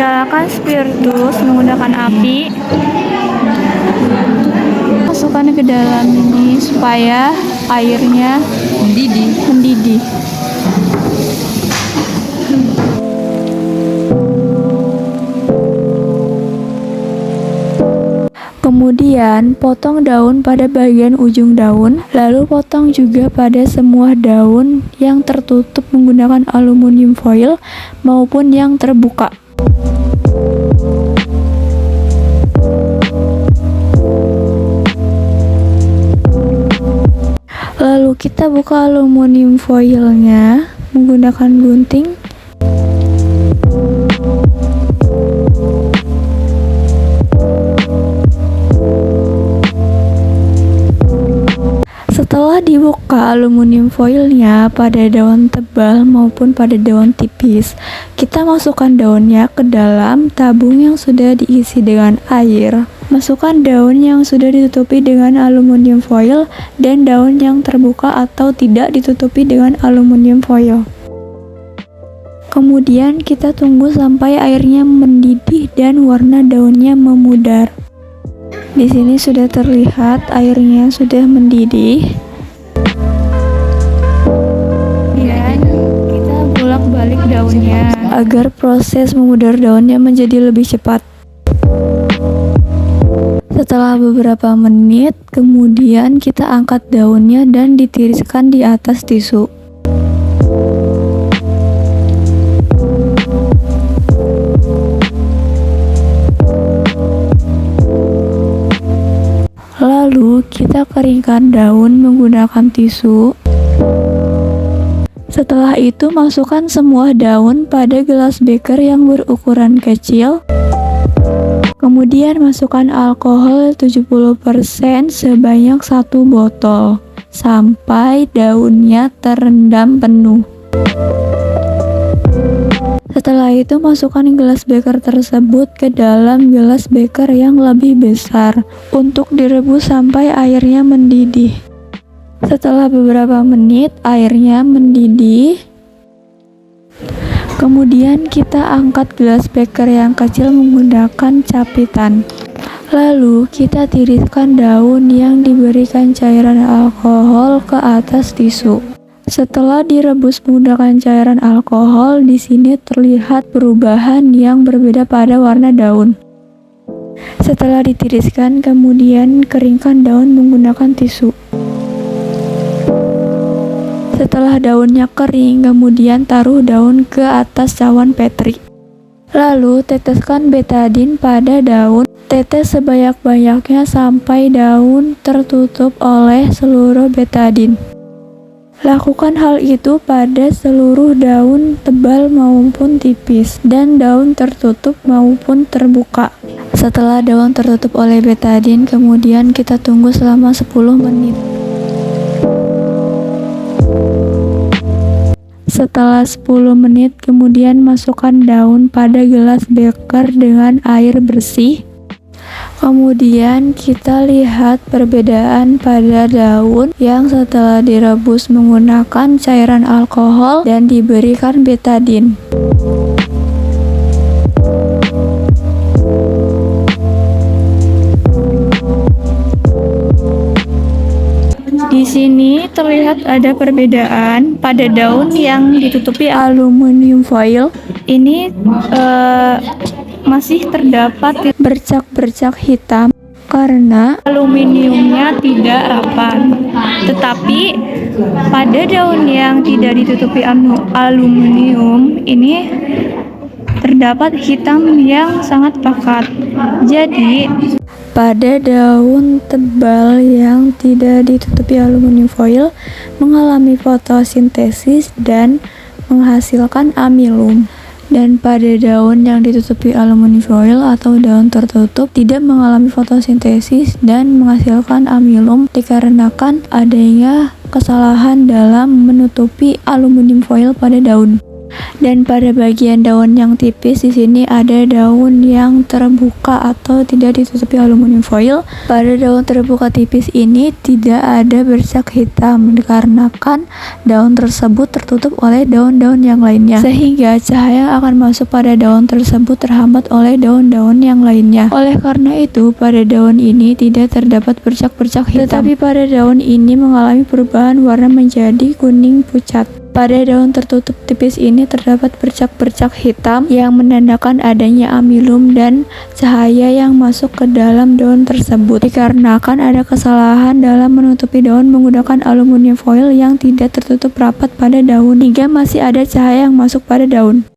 Nyalakan spiritus menggunakan api. Masukkan ke dalam ini supaya airnya mendidih. Kemudian potong daun pada bagian ujung daun, lalu potong juga pada semua daun yang tertutup menggunakan aluminium foil maupun yang terbuka. Lalu kita buka aluminium foilnya menggunakan gunting. Setelah dibuka aluminium foilnya pada daun tebal maupun pada daun tipis, kita masukkan daunnya ke dalam tabung yang sudah diisi dengan air. Masukkan daun yang sudah ditutupi dengan aluminium foil dan daun yang terbuka atau tidak ditutupi dengan aluminium foil. Kemudian kita tunggu sampai airnya mendidih dan warna daunnya memudar. Di sini sudah terlihat airnya sudah mendidih. Kemudian kita bolak-balik daunnya agar proses memudar daunnya menjadi lebih cepat. Setelah beberapa menit, kemudian kita angkat daunnya dan ditiriskan di atas tisu. Lalu kita keringkan daun menggunakan tisu. Setelah itu masukkan semua daun pada gelas beker yang berukuran kecil. Kemudian masukkan alkohol 70% sebanyak 1 botol sampai daunnya terendam penuh. Setelah itu masukkan gelas beker tersebut ke dalam gelas beker yang lebih besar untuk direbus sampai airnya mendidih. Setelah beberapa menit airnya mendidih, kemudian kita angkat gelas beker yang kecil menggunakan capitan. Lalu kita tiriskan daun yang diberikan cairan alkohol ke atas tisu. Setelah direbus menggunakan cairan alkohol, di sini terlihat perubahan yang berbeda pada warna daun. Setelah ditiriskan, kemudian keringkan daun menggunakan tisu. Setelah daunnya kering, kemudian taruh daun ke atas cawan Petri. Lalu teteskan betadin pada daun. Tetes sebanyak-banyaknya sampai daun tertutup oleh seluruh betadin. Lakukan hal itu pada seluruh daun tebal maupun tipis dan daun tertutup maupun terbuka. Setelah daun tertutup oleh betadin, kemudian kita tunggu selama 10 menit. Setelah 10 menit, kemudian masukkan daun pada gelas beker dengan air bersih. Kemudian kita lihat perbedaan pada daun yang setelah direbus menggunakan cairan alkohol dan diberikan betadin. Di sini terlihat ada perbedaan pada daun yang ditutupi aluminium foil. Ini masih terdapat bercak-bercak hitam karena aluminiumnya tidak rapat. Tetapi pada daun yang tidak ditutupi aluminium ini terdapat hitam yang sangat pekat. Jadi pada daun tebal yang tidak ditutupi aluminium foil mengalami fotosintesis dan menghasilkan amilum. Dan pada daun yang ditutupi aluminium foil atau daun tertutup tidak mengalami fotosintesis dan menghasilkan amilum dikarenakan adanya kesalahan dalam menutupi aluminium foil pada daun. Dan pada bagian daun yang tipis di sini ada daun yang terbuka atau tidak ditutupi aluminium foil. Pada daun terbuka tipis ini tidak ada bercak hitam dikarenakan daun tersebut tertutup oleh daun-daun yang lainnya, sehingga cahaya akan masuk pada daun tersebut terhambat oleh daun-daun yang lainnya. Oleh karena itu, pada daun ini tidak terdapat bercak-bercak hitam, tetapi pada daun ini mengalami perubahan warna menjadi kuning pucat. Pada daun tertutup tipis ini terdapat bercak-bercak hitam yang menandakan adanya amilum dan cahaya yang masuk ke dalam daun tersebut. Dikarenakan ada kesalahan dalam menutupi daun menggunakan aluminium foil yang tidak tertutup rapat pada daun, hingga masih ada cahaya yang masuk pada daun.